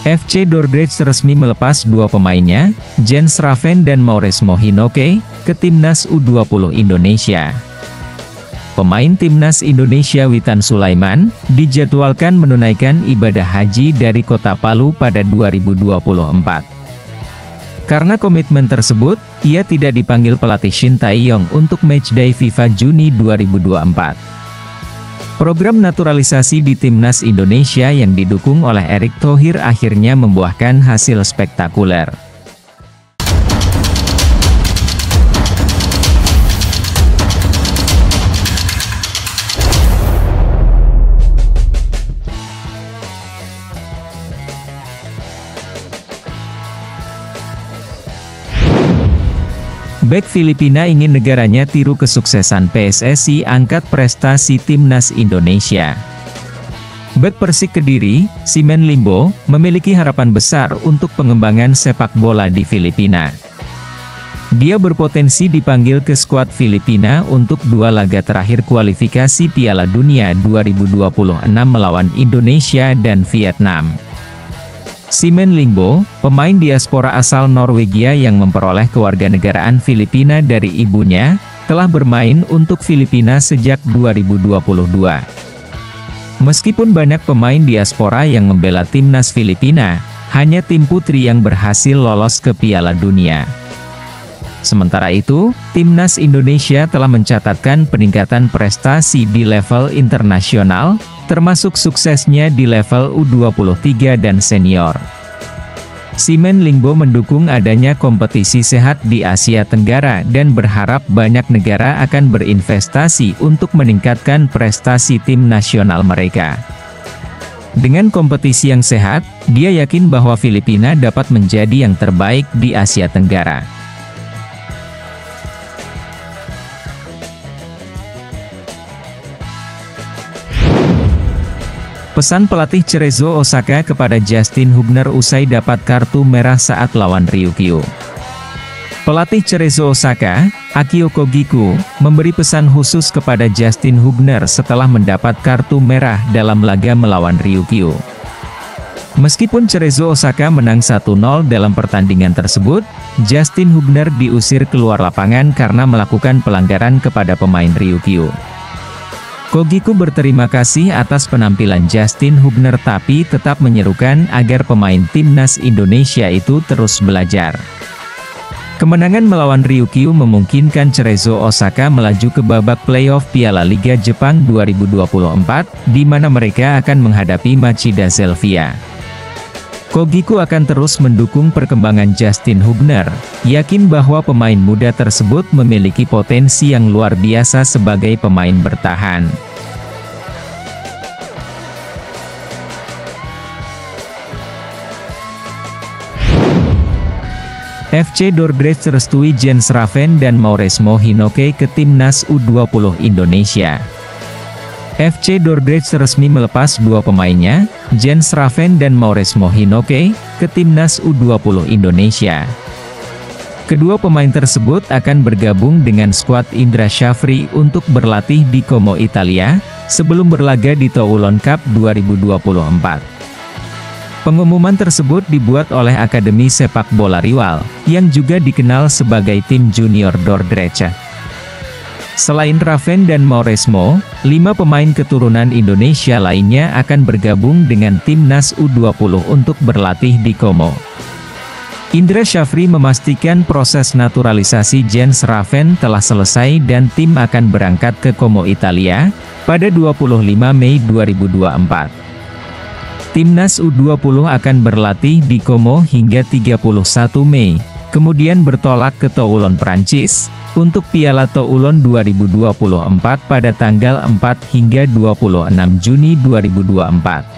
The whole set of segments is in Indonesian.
FC Dordrecht resmi melepas dua pemainnya, Jens Raven dan Mauresmo Hinoke, ke Timnas U20 Indonesia. Pemain Timnas Indonesia Witan Sulaiman, dijadwalkan menunaikan ibadah haji dari kota Palu pada 2024. Karena komitmen tersebut, ia tidak dipanggil pelatih Shin Tae-yong untuk matchday FIFA Juni 2024. Program naturalisasi di Timnas Indonesia yang didukung oleh Erick Thohir akhirnya membuahkan hasil spektakuler. Bek Filipina ingin negaranya tiru kesuksesan PSSI angkat prestasi Timnas Indonesia. Bek Persik Kediri, Simen Limbo, memiliki harapan besar untuk pengembangan sepak bola di Filipina. Dia berpotensi dipanggil ke skuad Filipina untuk dua laga terakhir kualifikasi Piala Dunia 2026 melawan Indonesia dan Vietnam. Simen Limbo, pemain diaspora asal Norwegia yang memperoleh kewarganegaraan Filipina dari ibunya, telah bermain untuk Filipina sejak 2022. Meskipun banyak pemain diaspora yang membela timnas Filipina, hanya tim putri yang berhasil lolos ke Piala Dunia. Sementara itu, Timnas Indonesia telah mencatatkan peningkatan prestasi di level internasional, termasuk suksesnya di level U23 dan senior. Simen Limbo mendukung adanya kompetisi sehat di Asia Tenggara dan berharap banyak negara akan berinvestasi untuk meningkatkan prestasi tim nasional mereka. Dengan kompetisi yang sehat, dia yakin bahwa Filipina dapat menjadi yang terbaik di Asia Tenggara. Pesan pelatih Cerezo Osaka kepada Justin Hubner usai dapat kartu merah saat lawan Ryukyu. Pelatih Cerezo Osaka, Akio Kogiku, memberi pesan khusus kepada Justin Hubner setelah mendapat kartu merah dalam laga melawan Ryukyu. Meskipun Cerezo Osaka menang 1-0 dalam pertandingan tersebut, Justin Hubner diusir keluar lapangan karena melakukan pelanggaran kepada pemain Ryukyu. Kogiku berterima kasih atas penampilan Justin Hubner tapi tetap menyerukan agar pemain Timnas Indonesia itu terus belajar. Kemenangan melawan Ryukyu memungkinkan Cerezo Osaka melaju ke babak playoff Piala Liga Jepang 2024, di mana mereka akan menghadapi Machida Zelvia. Kogiku akan terus mendukung perkembangan Justin Hubner, yakin bahwa pemain muda tersebut memiliki potensi yang luar biasa sebagai pemain bertahan. FC Dordrecht restui Jens Raven dan Mauresmo Hinoke ke Timnas U20 Indonesia. FC Dordrecht resmi melepas dua pemainnya, Jens Raven dan Mauresmo Hinoke, ke Timnas U20 Indonesia. Kedua pemain tersebut akan bergabung dengan skuad Indra Syafri untuk berlatih di Como, Italia, sebelum berlaga di Toulon Cup 2024. Pengumuman tersebut dibuat oleh Akademi Sepak Bola Riwal, yang juga dikenal sebagai tim junior Dordrecht. Selain Raven dan Mauresmo, 5 pemain keturunan Indonesia lainnya akan bergabung dengan Timnas U20 untuk berlatih di Como. Indra Syafri memastikan proses naturalisasi Jens Raven telah selesai dan tim akan berangkat ke Como, Italia, pada 25 Mei 2024. Timnas U20 akan berlatih di Como hingga 31 Mei, kemudian bertolak ke Toulon, Prancis, untuk Piala Toulon 2024 pada tanggal 4 hingga 26 Juni 2024.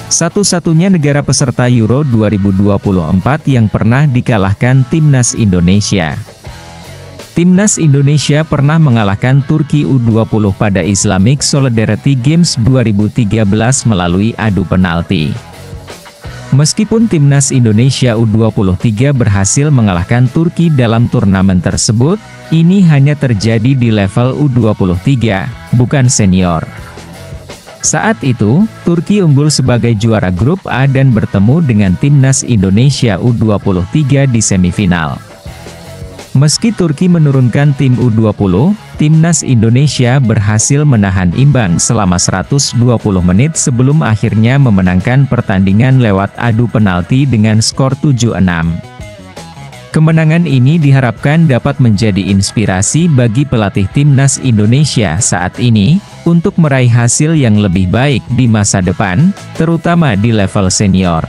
Satu-satunya negara peserta Euro 2024 yang pernah dikalahkan Timnas Indonesia. Timnas Indonesia pernah mengalahkan Turki U20 pada Islamic Solidarity Games 2013 melalui adu penalti. Meskipun timnas Indonesia U23 berhasil mengalahkan Turki dalam turnamen tersebut, ini hanya terjadi di level U23, bukan senior. Saat itu, Turki unggul sebagai juara grup A dan bertemu dengan timnas Indonesia U23 di semifinal. Meski Turki menurunkan tim U20, timnas Indonesia berhasil menahan imbang selama 120 menit sebelum akhirnya memenangkan pertandingan lewat adu penalti dengan skor 7-6. Kemenangan ini diharapkan dapat menjadi inspirasi bagi pelatih timnas Indonesia saat ini, untuk meraih hasil yang lebih baik di masa depan, terutama di level senior.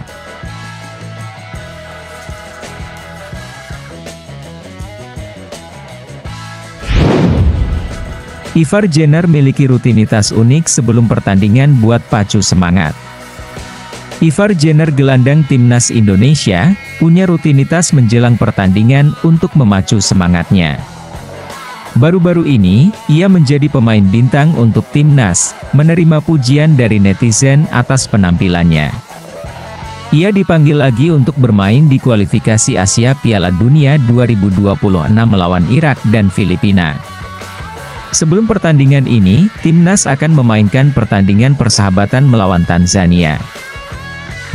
Ivar Jenner miliki rutinitas unik sebelum pertandingan buat pacu semangat. Ivar Jenner, gelandang timnas Indonesia, punya rutinitas menjelang pertandingan untuk memacu semangatnya. Baru-baru ini, ia menjadi pemain bintang untuk timnas, menerima pujian dari netizen atas penampilannya. Ia dipanggil lagi untuk bermain di kualifikasi Asia Piala Dunia 2026 melawan Irak dan Filipina. Sebelum pertandingan ini, timnas akan memainkan pertandingan persahabatan melawan Tanzania.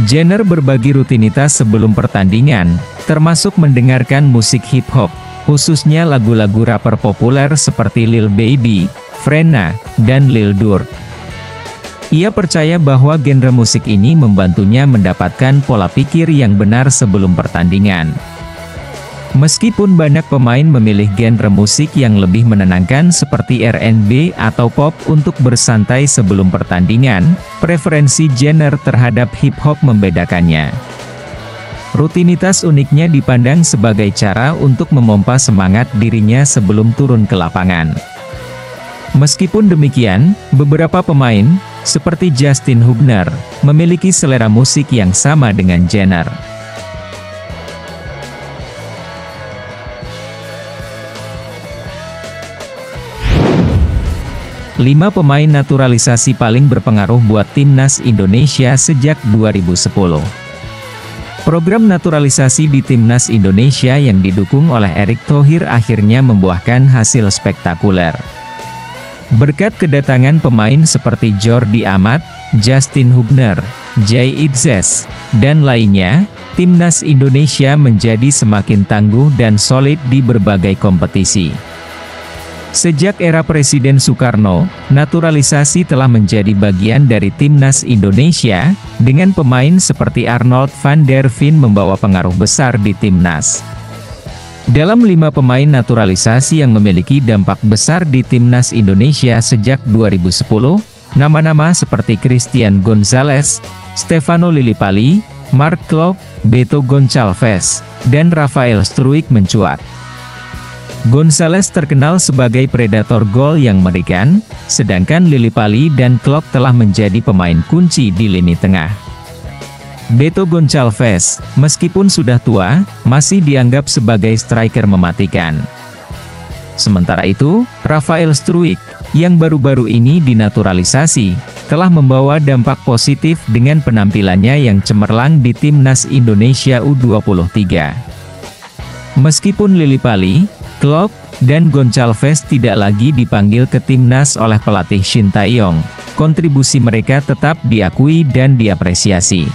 Jenner berbagi rutinitas sebelum pertandingan, termasuk mendengarkan musik hip-hop, khususnya lagu-lagu rapper populer seperti Lil Baby, Frenna, dan Lil Durk. Ia percaya bahwa genre musik ini membantunya mendapatkan pola pikir yang benar sebelum pertandingan. Meskipun banyak pemain memilih genre musik yang lebih menenangkan seperti R&B atau pop untuk bersantai sebelum pertandingan, preferensi Jenner terhadap hip-hop membedakannya. Rutinitas uniknya dipandang sebagai cara untuk memompa semangat dirinya sebelum turun ke lapangan. Meskipun demikian, beberapa pemain, seperti Justin Hubner, memiliki selera musik yang sama dengan Jenner. 5 pemain naturalisasi paling berpengaruh buat timnas Indonesia sejak 2010. Program naturalisasi di timnas Indonesia yang didukung oleh Erick Thohir akhirnya membuahkan hasil spektakuler. Berkat kedatangan pemain seperti Jordi Amat, Justin Hubner, Jay Itzes, dan lainnya, timnas Indonesia menjadi semakin tangguh dan solid di berbagai kompetisi. Sejak era Presiden Soekarno, naturalisasi telah menjadi bagian dari timnas Indonesia, dengan pemain seperti Arnold van der Veen membawa pengaruh besar di timnas. Dalam 5 pemain naturalisasi yang memiliki dampak besar di timnas Indonesia sejak 2010, nama-nama seperti Christian Gonzalez, Stefano Lillipali, Mark Klok, Beto Gonçalves, dan Rafael Struijk mencuat. Gonzalez terkenal sebagai predator gol yang mengerikan, sedangkan Lillipali dan Klok telah menjadi pemain kunci di lini tengah. Beto Gonçalves, meskipun sudah tua, masih dianggap sebagai striker mematikan. Sementara itu, Rafael Struijk, yang baru-baru ini dinaturalisasi, telah membawa dampak positif dengan penampilannya yang cemerlang di timnas Indonesia U23. Meskipun Lillipali, Klok, dan Gonçalves tidak lagi dipanggil ke timnas oleh pelatih Shin Tae-yong, kontribusi mereka tetap diakui dan diapresiasi.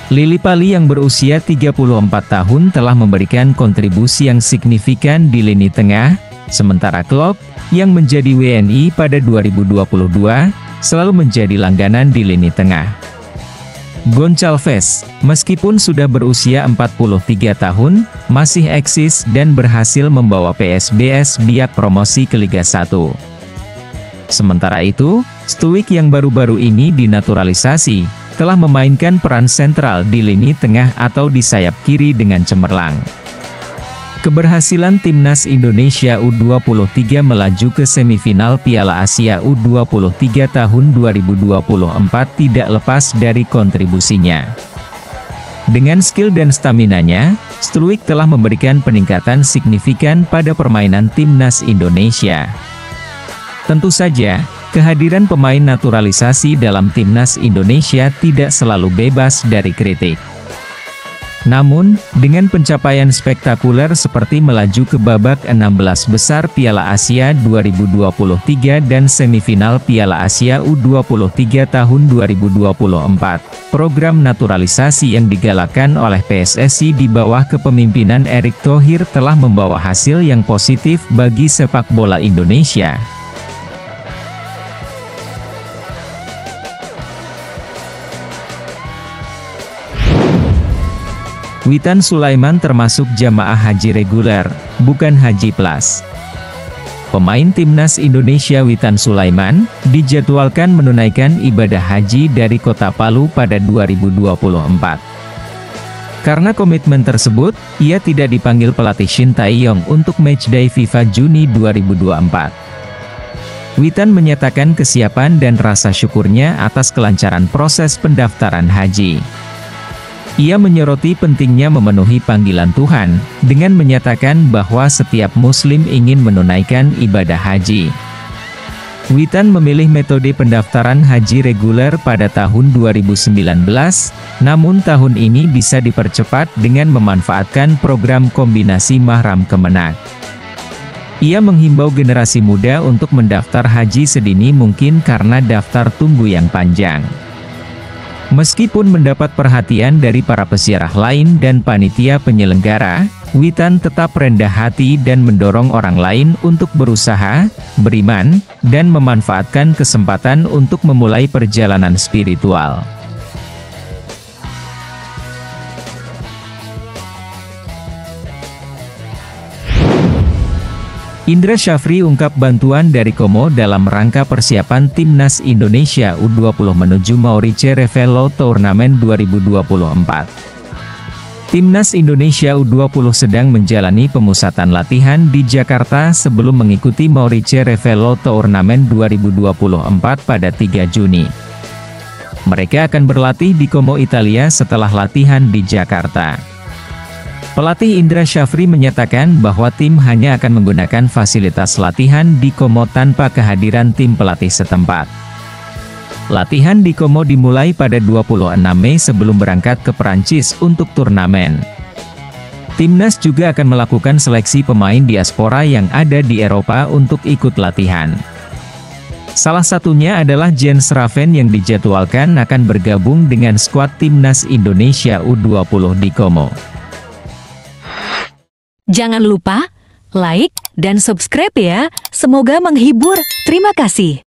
Lillipali yang berusia 34 tahun telah memberikan kontribusi yang signifikan di lini tengah, sementara Klok, yang menjadi WNI pada 2022, selalu menjadi langganan di lini tengah. Gonçalves, meskipun sudah berusia 43 tahun, masih eksis dan berhasil membawa PSBS Biak promosi ke Liga 1. Sementara itu, Struijk yang baru-baru ini dinaturalisasi, telah memainkan peran sentral di lini tengah atau di sayap kiri dengan cemerlang. Keberhasilan timnas Indonesia U23 melaju ke semifinal Piala Asia U23 tahun 2024 tidak lepas dari kontribusinya. Dengan skill dan staminanya, Struijk telah memberikan peningkatan signifikan pada permainan timnas Indonesia. Tentu saja, Kehadiran pemain naturalisasi dalam timnas Indonesia tidak selalu bebas dari kritik. Namun, dengan pencapaian spektakuler seperti melaju ke babak 16 besar Piala Asia 2023 dan semifinal Piala Asia U23 tahun 2024, program naturalisasi yang digalakkan oleh PSSI di bawah kepemimpinan Erick Thohir telah membawa hasil yang positif bagi sepak bola Indonesia. Witan Sulaiman termasuk jamaah haji reguler, bukan haji plus. Pemain timnas Indonesia Witan Sulaiman, dijadwalkan menunaikan ibadah haji dari kota Palu pada 2024. Karena komitmen tersebut, ia tidak dipanggil pelatih Shin Tae-yong untuk matchday FIFA Juni 2024. Witan menyatakan kesiapan dan rasa syukurnya atas kelancaran proses pendaftaran haji. Ia menyoroti pentingnya memenuhi panggilan Tuhan, dengan menyatakan bahwa setiap muslim ingin menunaikan ibadah haji. Witan memilih metode pendaftaran haji reguler pada tahun 2019, namun tahun ini bisa dipercepat dengan memanfaatkan program kombinasi Mahram Kemenak. Ia menghimbau generasi muda untuk mendaftar haji sedini mungkin karena daftar tunggu yang panjang. Meskipun mendapat perhatian dari para peziarah lain dan panitia penyelenggara, Witan tetap rendah hati dan mendorong orang lain untuk berusaha, beriman, dan memanfaatkan kesempatan untuk memulai perjalanan spiritual. Indra Syafri ungkap bantuan dari Como dalam rangka persiapan Timnas Indonesia U20 menuju Maurice Revello Tournament 2024. Timnas Indonesia U20 sedang menjalani pemusatan latihan di Jakarta sebelum mengikuti Maurice Revello Tournament 2024 pada 3 Juni. Mereka akan berlatih di Como, Italia setelah latihan di Jakarta. Pelatih Indra Syafri menyatakan bahwa tim hanya akan menggunakan fasilitas latihan di Como tanpa kehadiran tim pelatih setempat. Latihan di Como dimulai pada 26 Mei sebelum berangkat ke Perancis untuk turnamen. Timnas juga akan melakukan seleksi pemain diaspora yang ada di Eropa untuk ikut latihan. Salah satunya adalah Jens Schraven yang dijadwalkan akan bergabung dengan skuad Timnas Indonesia U20 di Como. Jangan lupa like dan subscribe ya, semoga menghibur. Terima kasih.